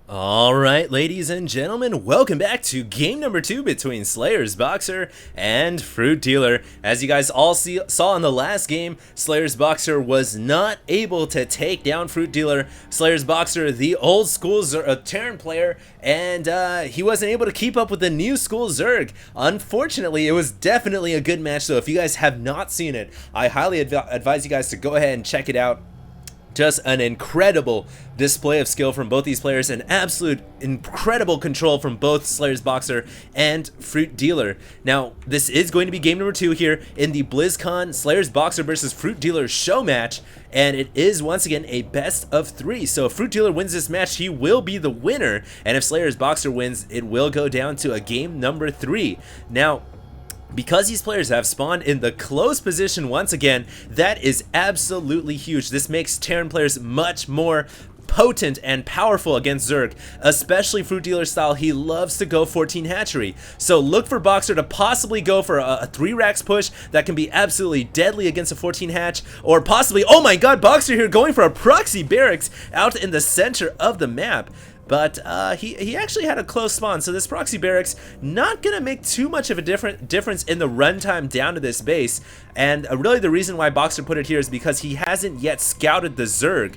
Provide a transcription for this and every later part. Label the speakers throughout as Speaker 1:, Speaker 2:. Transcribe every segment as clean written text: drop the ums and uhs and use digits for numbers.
Speaker 1: Alright, ladies and gentlemen, welcome back to game number 2 between Slayer's Boxer and FruitDealer. As you guys all saw in the last game, Slayer's Boxer was not able to take down FruitDealer. Slayer's Boxer, the old school Terran player, and he wasn't able to keep up with the new school Zerg. Unfortunately, it was definitely a good match, so if you guys have not seen it, I highly advise you guys to go ahead and check it out. Just an incredible display of skill from both these players, and absolute incredible control from both Slayer's Boxer and FruitDealer. Now, this is going to be game number 2 here in the BlizzCon Slayer's Boxer versus FruitDealer show match, and it is once again a best of 3. So if FruitDealer wins this match, he will be the winner, and if Slayer's Boxer wins, it will go down to a game number 3. Now, because these players have spawned in the close position once again, that is absolutely huge. This makes Terran players much more potent and powerful against Zerg, especially FruitDealer style. He loves to go 14 hatchery, so look for Boxer to possibly go for a 3 racks push that can be absolutely deadly against a 14 hatch, or possibly, oh my god, Boxer here going for a proxy barracks out in the center of the map. But he actually had a close spawn, so this proxy barracks not gonna make too much of a difference in the runtime down to this base. And really the reason why Boxer put it here is because he hasn't yet scouted the Zerg.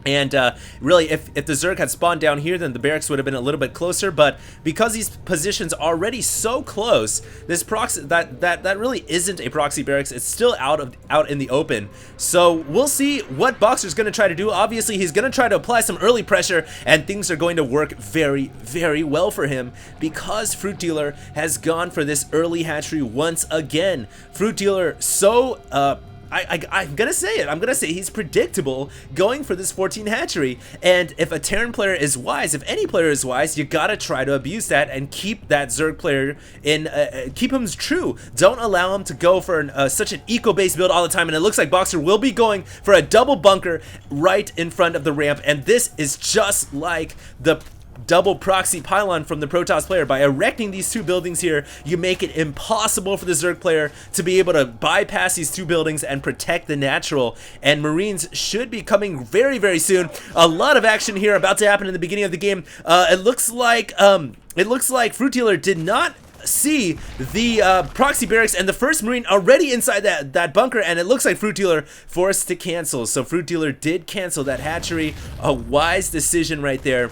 Speaker 1: And really, if the Zerg had spawned down here, then the barracks would have been a little bit closer. But because these positions are already so close, this proxy that really isn't a proxy barracks. It's still out in the open. So we'll see what Boxer's going to try to do. Obviously, he's going to try to apply some early pressure, and things are going to work very, very well for him because FruitDealer has gone for this early hatchery once again. FruitDealer so I'm gonna say it. I'm gonna say he's predictable going for this 14 hatchery. And if a Terran player is wise, if any player is wise, you gotta try to abuse that and keep that Zerg player in, keep him true. Don't allow him to go for such an eco-based build all the time. And it looks like Boxer will be going for a double bunker right in front of the ramp. And this is just like the double proxy pylon from the Protoss player. By erecting these 2 buildings here, you make it impossible for the Zerg player to be able to bypass these 2 buildings and protect the natural. And Marines should be coming very, very soon. A lot of action here about to happen in the beginning of the game. It looks like FruitDealer did not see the proxy barracks and the first Marine already inside that bunker, and it looks like FruitDealer forced to cancel. So FruitDealer did cancel that hatchery. A wise decision right there,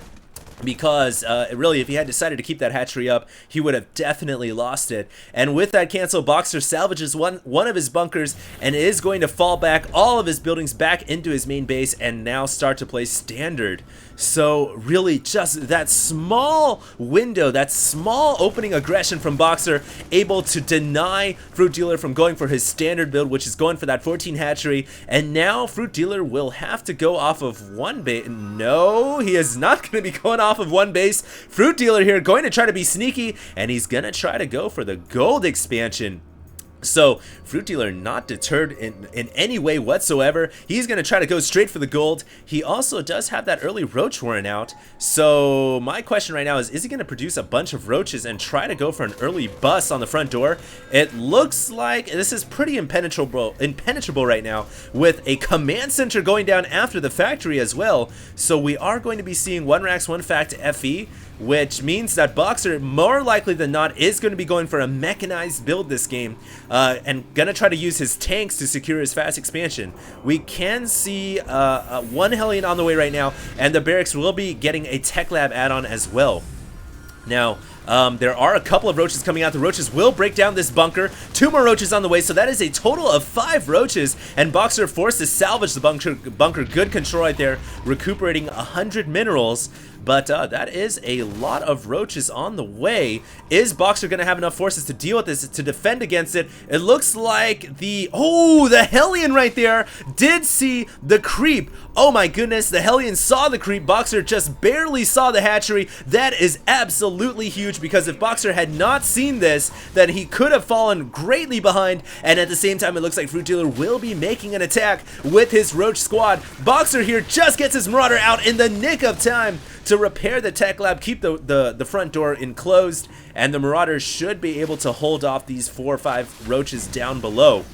Speaker 1: because really, if he had decided to keep that hatchery up, he would have definitely lost it. And with that cancel, Boxer salvages one of his bunkers and is going to fall back all of his buildings back into his main base and now start to play standard. So really, just that small window, that small opening aggression from Boxer, able to deny FruitDealer from going for his standard build, which is going for that 14 hatchery. And now FruitDealer will have to go off of 1 base. No, he is not going to be going off of 1 base. FruitDealer here going to try to be sneaky, and he's going to try to go for the gold expansion. So FruitDealer not deterred in any way whatsoever. He's going to try to go straight for the gold. He also does have that early roach warren out. So my question right now is he going to produce a bunch of roaches and try to go for an early bust on the front door? It looks like this is pretty impenetrable right now, with a command center going down after the factory as well. So we are going to be seeing 1 racks 1 fact FE, which means that Boxer, more likely than not, is going to be going for a mechanized build this game, and going to try to use his tanks to secure his fast expansion. We can see 1 Hellion on the way right now, and the barracks will be getting a Tech Lab add-on as well. Now, there are a couple of roaches coming out. The roaches will break down this bunker. 2 more roaches on the way, so that is a total of 5 roaches, and Boxer forced to salvage the bunker. Good control right there, recuperating 100 minerals. But that is a lot of roaches on the way. Is Boxer going to have enough forces to deal with this, to defend against it? It looks like the Hellion right there did see the creep. Oh my goodness, the Hellion saw the creep. Boxer just barely saw the hatchery. That is absolutely huge, because if Boxer had not seen this, then he could have fallen greatly behind. And at the same time, it looks like FruitDealer will be making an attack with his roach squad. Boxer here just gets his Marauder out in the nick of time to repair the Tech Lab, keep the front door enclosed, and the Marauders should be able to hold off these 4 or 5 roaches down below.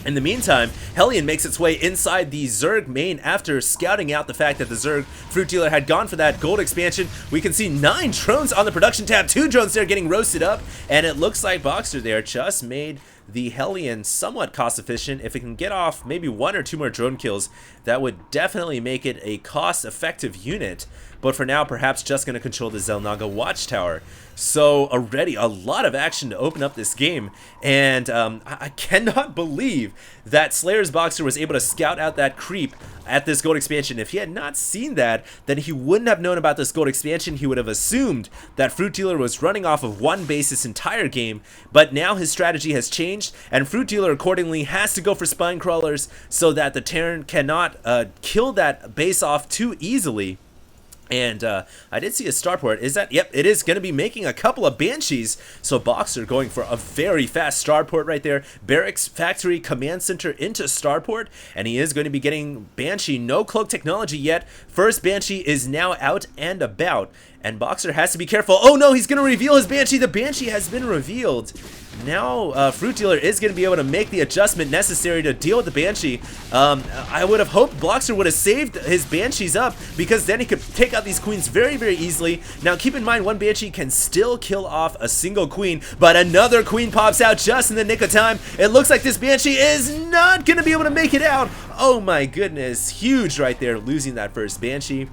Speaker 1: In the meantime, Hellion makes its way inside the Zerg main after scouting out the fact that the Zerg FruitDealer had gone for that gold expansion. We can see 9 drones on the production tab, 2 drones there getting roasted up, and it looks like Boxer there just made the Hellion somewhat cost efficient. If it can get off maybe 1 or 2 more drone kills, that would definitely make it a cost effective unit. But for now, perhaps just going to control the Xel'Naga Watchtower. So already a lot of action to open up this game, and I cannot believe that Slayer's Boxer was able to scout out that creep at this gold expansion. If he had not seen that, then he wouldn't have known about this gold expansion. He would have assumed that FruitDealer was running off of one base this entire game, but now his strategy has changed, and FruitDealer accordingly has to go for spine crawlers so that the Terran cannot kill that base off too easily. And I did see a starport. Is that? Yep, it is going to be making a couple of Banshees. So Boxer going for a very fast starport right there. Barracks, factory, command center into starport. And he is going to be getting Banshee. No cloak technology yet. First Banshee is now out and about. And Boxer has to be careful. Oh no, he's going to reveal his Banshee. The Banshee has been revealed. Now FruitDealer is going to be able to make the adjustment necessary to deal with the Banshee. I would have hoped Boxer would have saved his Banshees up, because then he could take out these queens very, very easily. Now keep in mind, one Banshee can still kill off a single queen, but another queen pops out just in the nick of time. It looks like this Banshee is not going to be able to make it out. Oh my goodness, huge right there, losing that first Banshee.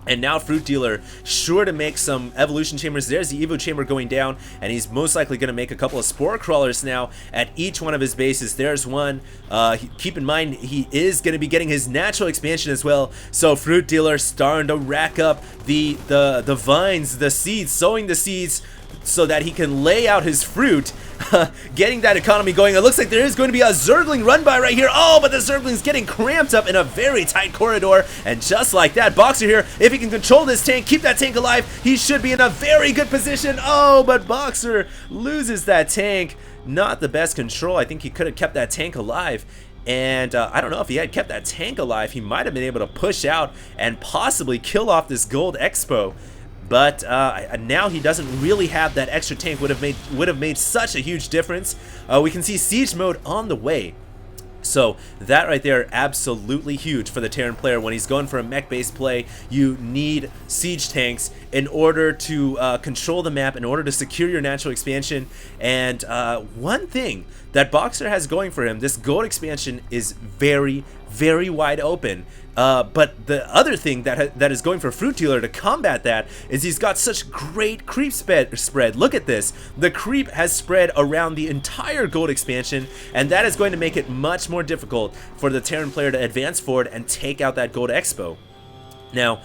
Speaker 1: And now FruitDealer sure to make some evolution chambers. There's the Evo chamber going down, and he's most likely going to make a couple of spore crawlers now at each one of his bases. There's one. Keep in mind, he is going to be getting his natural expansion as well. So FruitDealer starting to rack up the vines, the seeds, sowing the seeds so that he can lay out his fruit, getting that economy going. It looks like there is going to be a Zergling run by right here. Oh, but the Zergling's getting cramped up in a very tight corridor, and just like that, Boxer here, if he can control this tank, keep that tank alive, he should be in a very good position. Oh, but Boxer loses that tank. Not the best control. I think he could have kept that tank alive. And I don't know, if he had kept that tank alive, he might have been able to push out and possibly kill off this gold expo. But now he doesn't really have that extra tank. Would have made such a huge difference. We can see siege mode on the way. So that right there, absolutely huge for the Terran player. When he's going for a mech-based play, you need siege tanks in order to control the map, in order to secure your natural expansion. And one thing that Boxer has going for him, this gold expansion is very, very wide open. But the other thing that is going for FruitDealer to combat that is he's got such great creep spread. Look at this. The creep has spread around the entire gold expansion, and that is going to make it much more difficult for the Terran player to advance forward and take out that gold expo. Now,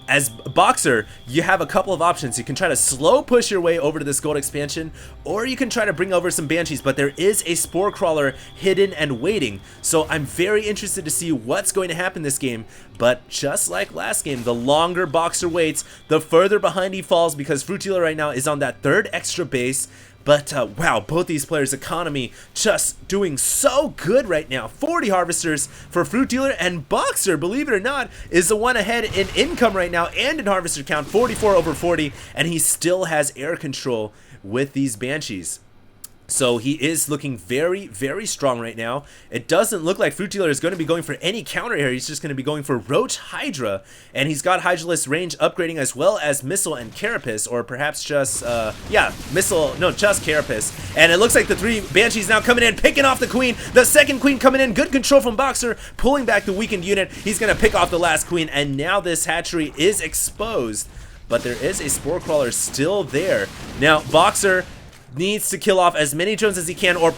Speaker 1: as Boxer, you have a couple of options. You can try to slow push your way over to this gold expansion, or you can try to bring over some Banshees, but there is a spore crawler hidden and waiting. So I'm very interested to see what's going to happen this game. But just like last game, the longer Boxer waits, the further behind he falls, because FruitDealer right now is on that third extra base. But wow, both these players' economy just doing so good right now. 40 harvesters for FruitDealer, and Boxer, believe it or not, is the one ahead in income right now and in harvester count, 44 over 40, and he still has air control with these Banshees. So he is looking very, very strong right now. It doesn't look like FruitDealer is going to be going for any counter here. He's just going to be going for Roach Hydra. And he's got Hydralisk range upgrading as well as Missile and Carapace. Or perhaps just, yeah, Missile, no, just Carapace. And it looks like the 3 Banshees now coming in, picking off the Queen. The second Queen coming in, good control from Boxer, pulling back the weakened unit. He's going to pick off the last Queen. And now this hatchery is exposed. But there is a Spore Crawler still there. Now, Boxer needs to kill off as many drones as he can, or